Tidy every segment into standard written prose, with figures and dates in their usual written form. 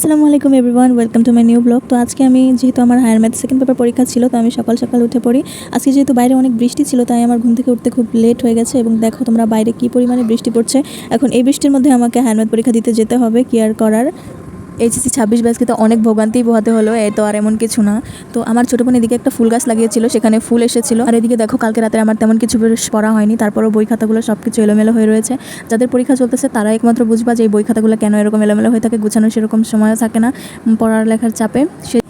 আসসালামু আলাইকুম everyone, welcome to my new blog. তো আজকে আমি যেহেতু আমার হায়ার ম্যাথ সেকেন্ড পেপার পরীক্ষা ছিল, তো আমি সকাল সকাল উঠে পড়ি। আজকে যেহেতু বাইরে অনেক বৃষ্টি ছিল, তাই আমার ঘুম থেকে উঠতে খুব লেট হয়ে গেছে। এবং দেখো তোমরা বাইরে কী পরিমাণে বৃষ্টি পড়ছে। এখন এই বৃষ্টির মধ্যে আমাকে হায়ার ম্যাথ পরীক্ষা দিতে যেতে হবে, কি আর করার। এইচএসসি 26 ব্যাচকে তো অনেক ভোগান্তি পোহাতে হলো, এ তো আর এমন কিছু না। তো আমার ছোটো বোন এদিকে একটা ফুল গাছ লাগিয়েছিল, সেখানে ফুল এসেছিল। আর এদিকে দেখো কালকে রাতে আমার তেমন কিছু বেশ পড়া হয়নি, তারপরও বই খাতাগুলো সব কিছু এলোমেলো হয়ে রয়েছে। যাদের পরীক্ষা চলতেছে তারা একমাত্র বুঝবা যে এই বই খাতাগুলো কেন এরকম এলোমেলো হয়ে থাকে, গুছানো সেরকম সময়ও থাকে না পড়ার লেখার চাপে।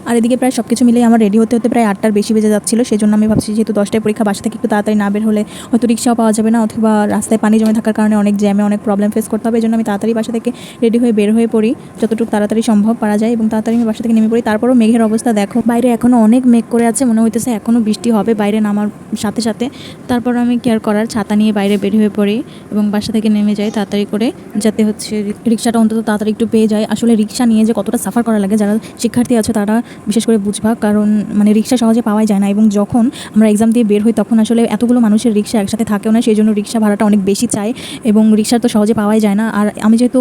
আর এদিকে প্রায় সব কিছু মিলিয়ে আমার রেডি হতে হতে প্রায় 8টার বেশি বেজে যাচ্ছিল। সেই জন্য আমি ভাবছি যেহেতু 10টায় পরীক্ষা, বাসা থেকে একটু তাড়াতাড়ি না বের হলে হয়তো রিক্সাও পাওয়া যাবে না, অথবা রাস্তায় পানি জমে থাকার কারণে অনেক জ্যামে অনেক প্রবলেম ফেস করতে হবে। এই জন্য আমি তাড়াতাড়ি বাসা থেকে রেডি হয়ে বের হয়ে পড়ি, যতটুকু তাড়াতাড়ি সম্ভব পারা যায়, এবং তাড়াতাড়ি আমি বাসা থেকে নেমে পড়ি। তারপরও মেঘের অবস্থা দেখো, বাইরে এখনও অনেক মেঘ করে আছে, মনে হইতেছে এখনও বৃষ্টি হবে বাইরে নামার সাথে সাথে। তারপর আমি কেয়ার করার ছাতা নিয়ে বাইরে বের হয়ে পড়ি এবং বাসা থেকে নেমে যাই তাড়াতাড়ি করে, যাতে হচ্ছে রিক্সাটা অন্তত তাড়াতাড়ি একটু পেয়ে যায়। আসলে রিক্সা নিয়ে যে কতটা সাফার করা লাগে, যারা শিক্ষার্থী আছে তারা বিশেষ করে বুঝবা, কারণ মানে রিক্সা সহজে পাওয়াই যায় না। এবং যখন আমরা এক্সাম দিয়ে বের হই তখন আসলে এতগুলো মানুষের রিক্সা একসাথে থাকেও না, সেই জন্য রিক্সা ভাড়াটা অনেক বেশি চায়, এবং রিক্সা তো সহজে পাওয়াই যায় না। আর আমি যেহেতু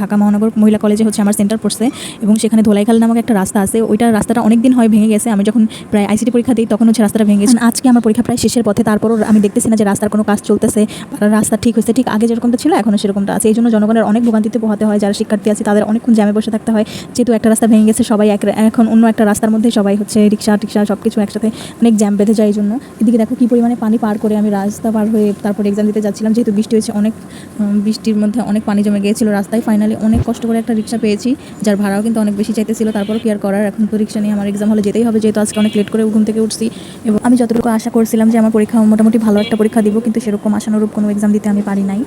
ঢাকা মহানগর মহিলা কলেজে হচ্ছে আমার সেন্টার পড়ছে, এবং সেখানে ধোলাইখাল নামক একটা রাস্তা আছে, ওইটা রাস্তাটা অনেক দিন হয় ভেঙে গেছে। আমি যখন প্রায় আইসিটি পরীক্ষা দিই তখন হচ্ছে রাস্তাটা ভেঙে গেছে। আজকে আমার পরীক্ষা প্রায় শেষের পথে, তারপরও আমি দেখতেছি না যে রাস্তার কোনো কাজ চলতেছে বা রাস্তা ঠিক হয়েছে। ঠিক আগে যেরকমটা ছিল এখনও সেরকমটা আছে। এই জন্য জনগণের অনেক ভোগান্তিতে পোহাতে হয়, যারা শিক্ষার্থী আছে তাদের অনেকক্ষণ জ্যামে বসে থাকতে হয়, যেহেতু একটা রাস্তা ভেঙে গেছে। সবাই এখন অন্য একটা রাস্তার মধ্যে সবাই হচ্ছে রিক্সা সব কিছু একসাথে, অনেক জ্যাম বেঁধে যায়। এই জন্য এদিকে দেখো কী পরিমাণে পানি পার করে আমি রাস্তা পার হয়ে তারপর এক্সাম দিতে যাচ্ছিলাম। যেহেতু বৃষ্টি হয়েছে অনেক, বৃষ্টির মধ্যে অনেক পানি জমে গিয়েছিল রাস্তায়। ফাইনালি অনেক কষ্ট করে একটা রিক্সা পেয়েছি, যার ভাড়াও কিন্তু অনেক বেশি চাইতেছিল। তারপরও কি আর করার, এখন তো রিক্সা নিয়ে আমার এক্সাম হলে যেতেই হবে, যেহেতু আজকে অনেক লেট করে ঘুম থেকে উঠছি। এবং আমি যতটুকু আশা করছিলাম যে আমার পরীক্ষা মোটামুটি ভালো একটা পরীক্ষা দিব, কিন্তু সেরকম আশানুরূপ কোনো এক্সাম দিতে আমি পারি নাই।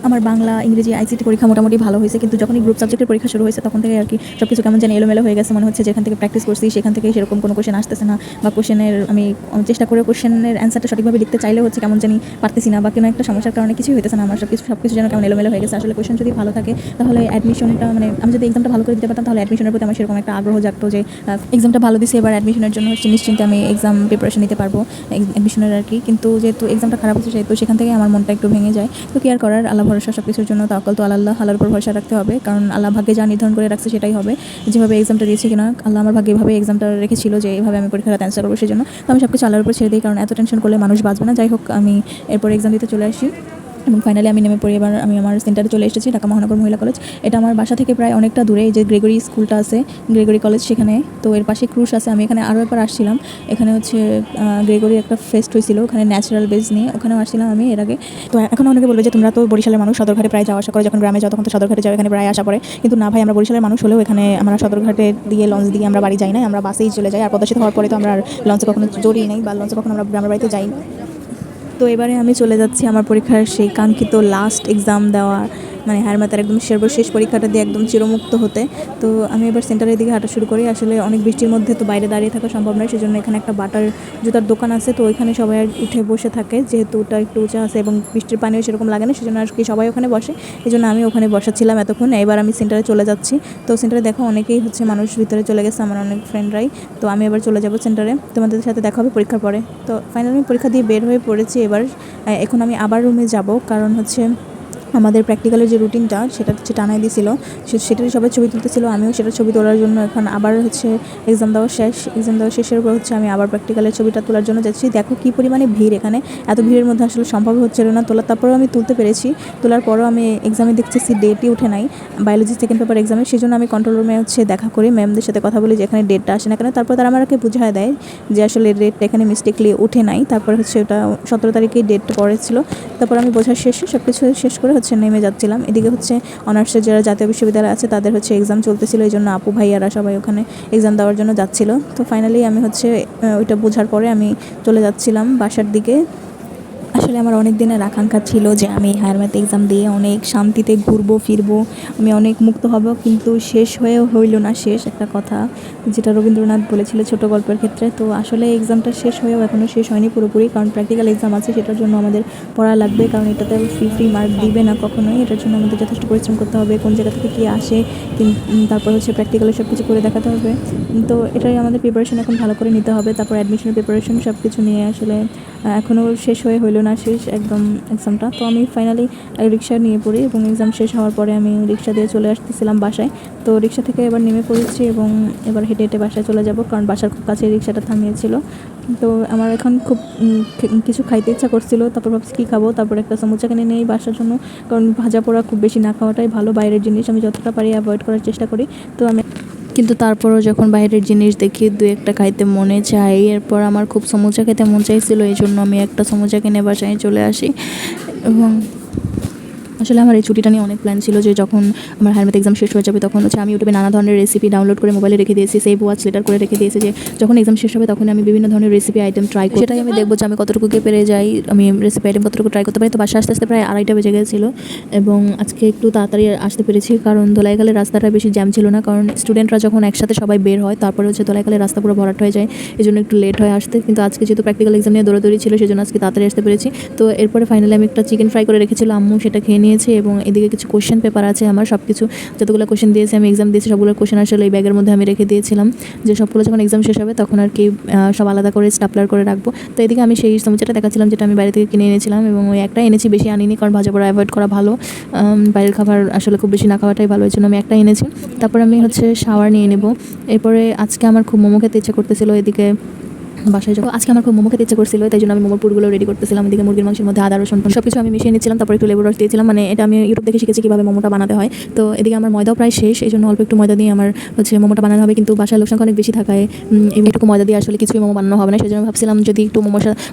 আমার বাংলা, ইংরেজি, আইসিটি পরীক্ষা মোটামুটি ভালো হয়েছে, কিন্তু যখনই গ্রুপ সাবজেক্টের পরীক্ষা শুরু হয়েছে তখন থেকে আর কি সব কিছু কেমন যেন এলোমেলো হয়ে গেছে। মনে হচ্ছে যেখান থেকে প্র্যাকটিস করছি সেখান থেকে সেরকম কোনো কোশ্চেন আসতেছে না, বা কোশ্চেনের আমি চেষ্টা করে কোশ্চেনের অ্যান্সারটা সঠিকভাবে লিখতে চাইলেও হচ্ছে কেমন জানি পারতেছি না, বা কোনো একটা সমস্যার কারণে কিছুই হইতেছে না। আমার সব কিছু যেন কেমন এলোমেলো হয়ে গেছে। আসলে কোশ্চেন যদি ভালো থাকে তাহলে অ্যাডমিশনটা, মানে আমি যদি এক্সামটা ভালো করে দিতে পারতাম তাহলে অ্যাডমিশনের প্রতি আমার সেরকম একটা আগ্রহ জাগতো যে এক্সামটা ভালো দিছি, এবার অ্যাডমিশনের জন্য হচ্ছে নিশ্চিন্তে আমি এক্সাম প্রিপারেশন নিতে পারবো অ্যাডমিশনের আর কি। কিন্তু যেহেতু এক্সামটা খারাপ হচ্ছে সেহেতু সেখান থেকে আমার মনটা একটু ভেঙে যায়। তো কি আর করার, আল্লাহ ভরসা, সব কিছুর জন্য তাওয়াক্কাল তো আল্লাহ, আল্লাহর উপর ভরসা রাখতে হবে, কারণ আল্লাহ ভাগ্যে যা নির্ধারণ করে রাখছে সেটাই হবে। যেভাবে এক্সামটা দিয়েছি কিনা, আল্লাহ আমার ভাগ্যে এভাবে এক্সামটা রেখেছিল যে এইভাবে আমি পরীক্ষাটা অ্যান্সার করবো, সেই জন্য তো আমি সব কিছু আল্লাহর উপর ছেড়ে দিই, কারণ এত টেনশন করলে মানুষ বাঁচবে না। যাই হোক, আমি এরপর এক্সাম দিতে চলে আসি এবং ফাইনালি আমি নেমে পড়ি। এবার আমি আমার সেন্টারে চলে এসেছি, ঢাকা মহানগর মহিলা কলেজ। এটা আমার বাসা থেকে প্রায় অনেকটা দূরে, এই যে গ্রেগরি স্কুলটা আছে, গ্রেগরি কলেজ, সেখানে। তো এর পাশে ক্রুশ আছে। আমি এখানে আরও একবার আসছিলাম, এখানে হচ্ছে গ্রেগরি একটা ফেস্ট হয়েছিল, ওখানে ন্যাচারাল বেস নিয়ে, ওখানেও আসছিলাম আমি এর আগে। তো এখন অনেকে বলবে যে তোমরা তো বরিশালের মানুষ, সদরঘাটে প্রায় যাওয়া আসা করে, যখন গ্রামে যাও তখন তো সদরঘাটে যাও, এখানে প্রায় আসা পড়ে। কিন্তু না ভাই, আমরা বরিশালের মানুষ হলেও এখানে আমরা সদরঘাটে দিয়ে লঞ্চ দিয়ে আমরা বাড়ি যাই না, আমরা বাসেই চলে যাই। আর প্রদর্শিত হওয়ার পরে তো আমরা লঞ্চে কখনো জড়িয়ে নেই, বা লঞ্চে কখনো আমরা গ্রামের বাড়িতে যাই। তো এবারে আমি চলে যাচ্ছি আমার পরীক্ষার সেই কাঙ্ক্ষিত লাস্ট এক্সাম দেওয়ার, মানে হায়ার ম্যাথের একদম সর্বশেষ পরীক্ষাটা দিয়ে একদম চিরমুক্ত হতে। তো আমি এবার সেন্টারের দিকে হাঁটা শুরু করি। আসলে অনেক বৃষ্টির মধ্যে তো বাইরে দাঁড়িয়ে থাকা সম্ভব নয়, সেজন্য এখানে একটা বাটার জুতার দোকান আছে, তো ওইখানে সবাই উঠে বসে থাকে, যেহেতু ওটা একটু উঁচা আছে এবং বৃষ্টির পানিও সেরকম লাগে না, সেজন্য আর কি সবাই ওখানে বসে। এই জন্য আমি ওখানে বসাচ্ছিলাম এতক্ষণ। এবার আমি সেন্টারে চলে যাচ্ছি। তো সেন্টারে দেখো অনেকেই হচ্ছে মানুষ ভিতরে চলে গেছে, আমার অনেক ফ্রেন্ডরাই। তো আমি এবার চলে যাবো সেন্টারে, তোমাদের সাথে দেখা হবে পরীক্ষার পরে। তো ফাইনালি আমি পরীক্ষা দিয়ে বের হয়ে পড়েছি। এবার এখন আমি আবার রুমে যাব, কারণ হচ্ছে আমাদের প্র্যাকটিক্যালের যে রুটিনটা সেটা হচ্ছে টানাই দিয়েছিল, সেটারই সবাই ছবি তুলতেছিল। আমিও সেটার ছবি তোলার জন্য এখন আবার হচ্ছে এক্সাম দেওয়া শেষের পর হচ্ছে আমি আবার প্র্যাকটিক্যালের ছবিটা তোলার জন্য যাচ্ছি। দেখো কী পরিমাণে ভিড় এখানে, এত ভিড়ের মধ্যে আসলে সম্ভব হচ্ছিল না তোলা। তারপরেও আমি তুলতে পেরেছি। তোলার পরও আমি এক্সামে দেখতেছি ডেটই উঠে নাই, বায়োলজি সেকেন্ড পেপার এক্সামে। সেই জন্য আমি কন্ট্রোল রুমে হচ্ছে দেখা করি, ম্যামদের সাথে কথা বলি যে এখানে ডেটটা আসে না কেন। তারপর তারা আমাকে বুঝিয়ে দেয় যে আসলে ডেটটা এখানে মিস্টেকলি উঠে নাই। তারপর হচ্ছে ওটা 17 তারিখেই ডেট পড়েছিল। তারপর আমি বোঝার শেষে সব কিছু শেষ করে হচ্ছে নেমে যাচ্ছিলাম। এদিকে হচ্ছে অনার্সের যারা জাতীয় বিশ্ববিদ্যালয় আছে তাদের হচ্ছে এক্সাম চলতেছিল, এই জন্য আপু ভাইয়ারা সবাই ওখানে এক্সাম দেওয়ার জন্য যাচ্ছিল। তো ফাইনালি আমি হচ্ছে ওইটা বোঝার পরে আমি চলে যাচ্ছিলাম বাসার দিকে। আসলে আমার অনেক দিনের আকাঙ্ক্ষা ছিল যে আমি হায়ার ম্যাথ এক্সাম দিয়ে অনেক শান্তিতে ঘুরবো ফিরবো, আমি অনেক মুক্ত হব, কিন্তু শেষ হয়েও হইল না। শেষ একটা কথা যেটা রবীন্দ্রনাথ বলেছিল ছোট গল্পের ক্ষেত্রে। তো আসলে এক্সামটা শেষ হয়েও এখনও শেষ হয়নি পুরোপুরি, কারণ প্র্যাকটিক্যাল এক্সাম আছে, সেটার জন্য আমাদের পড়া লাগবে, কারণ এটাতে ফ্রি মার্ক দিবে না কখনোই। এটার জন্য আমাদের যথেষ্ট পরিশ্রম করতে হবে, কোন জায়গা থেকে কী আসে, তারপর হচ্ছে প্র্যাকটিক্যালে সব কিছু করে দেখাতে হবে। তো এটাই আমাদের প্রিপারেশন এখন ভালো করে নিতে হবে। তারপর অ্যাডমিশনের প্রিপারেশন সব কিছু নিয়ে আসলে এখনও শেষ হয়ে হইল না না শেষ একদম এক্সামটা। তো আমি ফাইনালি রিক্সা নিয়ে পড়ি এবং এক্সাম শেষ হওয়ার পরে আমি রিক্সা দিয়ে চলে আসতেছিলাম বাসায়। তো রিক্সা থেকে এবার নেমে পড়েছি এবং এবার হেঁটে হেঁটে বাসায় চলে যাব, কারণ বাসার খুব কাছে রিক্সাটা থামিয়েছিল। তো আমার এখন খুব কিছু খাইতে ইচ্ছা করছিল, তারপর ভাবছি কী খাবো, তারপর একটা সমুচা কিনে নিই বাসার জন্য, কারণ ভাজা পোড়া খুব বেশি না খাওয়াটাই ভালো, বাইরের জিনিস আমি যতটা পারি অ্যাভয়েড করার চেষ্টা করি। তো আমি কিন্তু তারপরও যখন বাইরের জিনিস দেখি দু একটা খাইতে মনে চাই, এরপর আমার খুব সমুচা খেতে মন চাইছিল, এই জন্য আমি একটা সমুচা কিনে বাসায় চলে আসি। এবং আসলে আমার এই ছুটিটা নিয়ে অনেক প্ল্যান ছিল যে যখন আমার হায়ার ম্যাথ এক্সাম শেষ হয়ে যাবে তখন আমি ইউটিউবে নানা ধরনের রেসিপি ডাউনলোড করে মোবাইলে রেখে দিয়েছি, সেভ ওয়াচ লেটার করে রেখে দিয়েছি, যে যখন এক্সাম শেষ হবে তখন আমি বিভিন্ন ধরনের রেসিপি আইটেম ট্রাই করি, সেটাই আমি দেখবো যে আমি কতটুকু পেরে যাই, আমি রেসিপি আইটেম কতটুকু ট্রাই করতে পারি। তো বাসা আস্তে আস্তে প্রায় 2:30 বেজে গেছিলো এবং আজকে একটু তাড়াতাড়ি আসতে পেরেছি, কারণ ধোলাইখালের রাস্তাটা বেশি জ্যাম ছিল না, কারণ স্টুডেন্টরা যখন একসাথে সবাই বের হয় তারপরে ধোলাইখালের রাস্তা পুরো ভরাট হয়ে যায়, এই জন্য একটু লেট হয় আসতে। কিন্তু আজকে যেহেতু প্র্যাকটিক্যাল এক্সাম নিয়ে দৌড়াদৌড়ি ছিল সেজন্য আজকে তাড়াতাড়ি আসতে পেরেছি। তো এরপরে ফাইনালি আমি একটা চিকেন ফ্রাই করে রেখেছিলাম, আম্মু সেটা খেয়ে নিয়েছে এবং এদিকে কিছু কোশ্চেন পেপার আছে আমার, সব কিছু যতগুলো কোশ্চেন দিয়েছি আমি এক্সাম দিয়েছি সবগুলো কোশ্চেন আসলে এই ব্যাগের মধ্যে আমি রেখে দিয়েছিলাম, যে সবগুলো যখন এক্সাম শেষ হবে তখন আর কি সব আলাদা করে স্টাপলার করে রাখবো। তো এদিকে আমি সেই সমুচাটা দেখাচ্ছিলাম যেটা আমি বাইরে থেকে কিনে এনেছিলাম এবং ওই একটা এনেছি, বেশি আনিনি, কারণ ভাজা পোড়া অ্যাভয়েড করা ভালো, বাইরের খাবার আসলে খুব বেশি না খাওয়াটাই ভালো, এই জন্য আমি একটা এনেছি। তারপর আমি শাওয়ার নিয়ে নেব। এরপরে আজকে আমার খুব মোমো খেতে ইচ্ছে করতেছিল, এদিকে বাসায় যখন আজকে আমার খুব মোমো খেতে ইচ্ছে করছিল, তাই জন্য আমি মোমোর পুরগুলো রেডি করতেছিলাম। এদিকে মুরগির মাংসের মধ্যে আদা রসুন সব কিছু আমি মিশিয়ে নিচ্ছিলাম, তারপর একটু লেবুর রস দিয়েছিলাম, মানে এটা আমি ইউটিউব দেখে শিখেছি কীভাবে মোমোটা বানাতে হয়। তো এদিকে আমার ময়দাও প্রায় শেষ, এই জন্য অল্প একটু ময়দা দিয়ে আমার মোমোটা বানানো হবে, কিন্তু বাসায় লোক সংখ্যা অনেক বেশি থাকায় এইটুকু ময়দা দিয়ে আসলে কিছুই মোমো বানানো হবে না, সেই জন্য ভাবছিলাম যদি একটু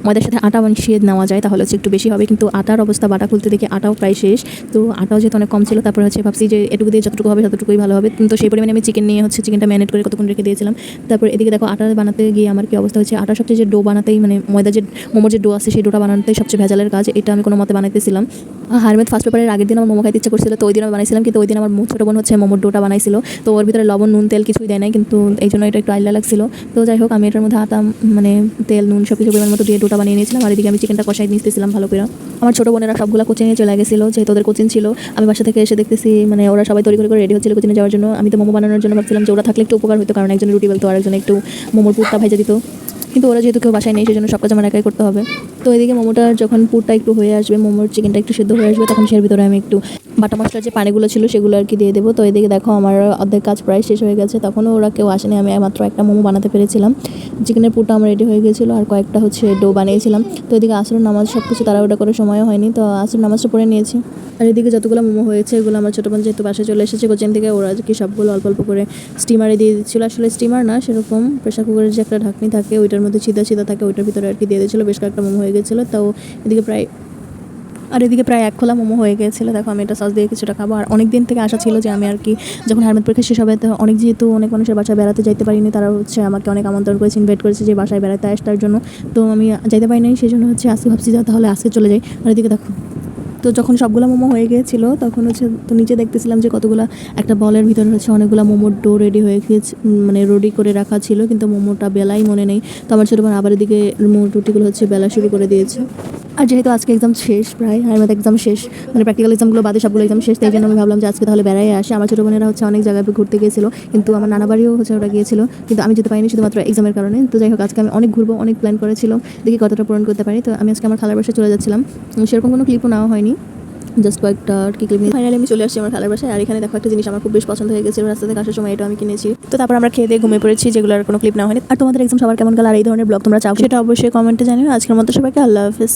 ময়দার সাথে আটা মিশিয়ে নেওয়া যায় তাহলে একটু বেশি হবে, কিন্তু আটার অবস্থা বাটা খুলতে দেখি আটাও প্রায় শেষ। তো আটাও যেহেতু অনেক কম ছিল, তারপর ভাবছি যে এটুকু দিয়ে যতটুকু হবে ততটুকুই ভালো হবে। তো সেই পরিমাণে আমি চিকেন নিয়ে চিকেনটা ম্যারিনেট করে কতক্ষণ রেখে দিয়েছিলাম। তারপর এদিকে দেখো আটা বানাতে গিয়ে আমার কি অবস্থা হচ্ছে, আটা সবচেয়ে যে ডো বানাতেই ময়দা যে মোমোর যে ডো আছে সেই ডোটা বানাতেই সবচেয়ে ভেজালের কাজ, এটা আমি কোনো মতে বানাইতেছিলাম। হায়ার ম্যাথ ফার্স্ট পেপারের আগের দিন আমার মোমো খাইতে ইচ্ছে করছিল, তো ওই দিন আমি বানাইছিলাম, কিন্তু ওই দিন আমার ছোটো বোন মোমোর ডোটা বানাইছিল, তো ওর ভিতরে লবণ নুন তেল কিছুই দেয় নাই, কিন্তু এই জন্য এটা একটু আইলা লাগছিল। তো যাই হোক আমি এটার মধ্যে আটা তেল নুন সব কিছু পরিমাণ মতো দিয়ে ডোটা বানিয়ে নিয়েছিলাম, আর এদিকে আমি চিকেনটা কষাই নিতেছিলাম ভালো করে। আমার ছোটো বোনেরা সবগুলো কোচিংয়ে চলে গেছিলো, যেহেতু ওদের কোচিং ছিল। আমি বাসা থেকে এসে দেখতেছি ওরা সবাই তৈরি করে রেডি হচ্ছিল কোচিংয়ে যাওয়ার জন্য। আমি তো মোমো বানানোর জন্য ভাবছিলাম যে ওরা থাকলে একটু উপকার হতো, কারণ একজন রুটি বেলতো আর একজন একটু মোমোর পুরটা ভেজে দিত, কিন্তু ওরা যেহেতু কেউ বাসায় নেই সেই জন্য সব কাজ আমার একাই করতে হবে। তো এদিকে মোমোটার যখন পুরটা একটু হয়ে আসবে, মোমোর চিকেনটা একটু সেদ্ধ হয়ে আসবে, তখন সের ভিতরে আমি একটু বাটা মশলার যে পানিগুলো ছিল সেগুলো আর কি দিয়ে দেবো। তো এদিকে দেখো আমার অর্ধেক কাজ প্রায় শেষ হয়ে গেছে, তখনও ওরা কেউ আসেনি, আমি মাত্র একটা মোমো বানাতে পেরেছিলাম। চিকেনের পুরটা আমার রেডি হয়ে গেছিলো আর কয়েকটা ডো বানিয়েছিলাম। তো এদিকে আসরের নামাজ সব কিছু তাড়াহুড়া করে সময়ও হয়নি, তো আসরের নামাজটা পড়ে নিয়েছি। আর এদিকে যতগুলো মোমো হয়েছে এগুলো আমার ছোটো বোন যেহেতু বাসায় চলে এসেছে কোচিং থেকে, ওরা কি সবগুলো অল্প অল্প করে স্টিমারে দিয়ে দিচ্ছিলো, আসলে স্টিমার না, সেরকম প্রেশার কুকারের যে একটা ঢাকনি থাকে ওইটার মধ্যে ছিদা থাকে, ওইটার ভিতরে আর কি দিয়ে দিয়েছিলো। বেশ কয়েকটা মোমো হয়ে গেছিলো, তাও এদিকে প্রায় 1 খোলা মোমো হয়ে গিয়েছিলো। দেখো আমি এটা সস দিয়ে কিছুটা খাবো, আর অনেক দিন থেকে আশা ছিল যে আমি আর কি যখন হায়ার ম্যাথ পরীক্ষা শেষ হবে, তো যেহেতু অনেক মানুষের বাসায় বেড়াতে যাইতে পারিনি, তারা আমাকে অনেক আমন্ত্রণ করেছে, ইনভাইট করেছে যে বাসায় বেড়াতে আসার জন্য, তো আমি যাইতে পারিনি, সেই জন্য আজকে ভাবছি যে তাহলে আজকে চলে যাই। আর এদিকে দেখো তো যখন সবগুলো মোমো হয়ে গিয়েছিলো তখন তো নিচে দেখতেছিলাম যে কতগুলো একটা বলের ভিতরে অনেকগুলো মোমোর ডো রেডি হয়ে গিয়েছে, রেডি করে রাখা ছিল, কিন্তু মোমোটা বেলাই মনে নেই। তো আমার ছোটো বোন আবার এদিকে মোমোর রুটিগুলো বেলা শুরু করে দিয়েছে। আর যেহেতু আজকে এক্সাম শেষ, প্রায় হায়ার ম্যাথ এক্সাম শেষ, প্র্যাকটিক্যাল এক্সামগুলো বাদে সবগুলো এক্সাম শেষ, তাই জন্য আমি ভাবলাম যে আজকে তাহলে বেড়াই আসে। আমার ছোটো বোনেরা অনেক জায়গায় ঘুরতে গিয়েছিলো, কিন্তু আমার নানা বাড়িও ওরা গিয়েছিলো, কিন্তু আমি যেতে পারিনি শুধুমাত্র এক্সামের কারণে। তো যাই হোক আজকে আমি অনেক ঘুরবো, অনেক প্ল্যান করেছিলাম, দেখি কতটা পূরণ করতে পারি। তো আমি আজকে আমার খালার বাসায় চলে যাচ্ছিলাম, সেরকম কোনো ক্লিপও নেওয়া হয়নি, জাস্ট কয়েকটা আর কি ক্লিপ নিয়ে ফাইনালি আমি চলে আসছি আমার খালার বাসায়। আর এখানে দেখো একটা জিনিস আমার খুব বেশ পছন্দ হয়ে গেছিলো, রাস্তা থেকে আসার সময় এটা আমি কিনেছি। তো তারপর আমরা খেয়ে দিয়ে ঘুমিয়ে পড়েছি, যেগুলোর কোনো ক্লিপ না হয়নি। আর তোমাদের এক্সাম সবার কেমন গেল আর এই ধরনের ব্লগ তোমরা চাও সেটা অবশ্যই কমেন্টে জানিও। আজকের মতো সবাইকে আল্লাহ হাফেজ।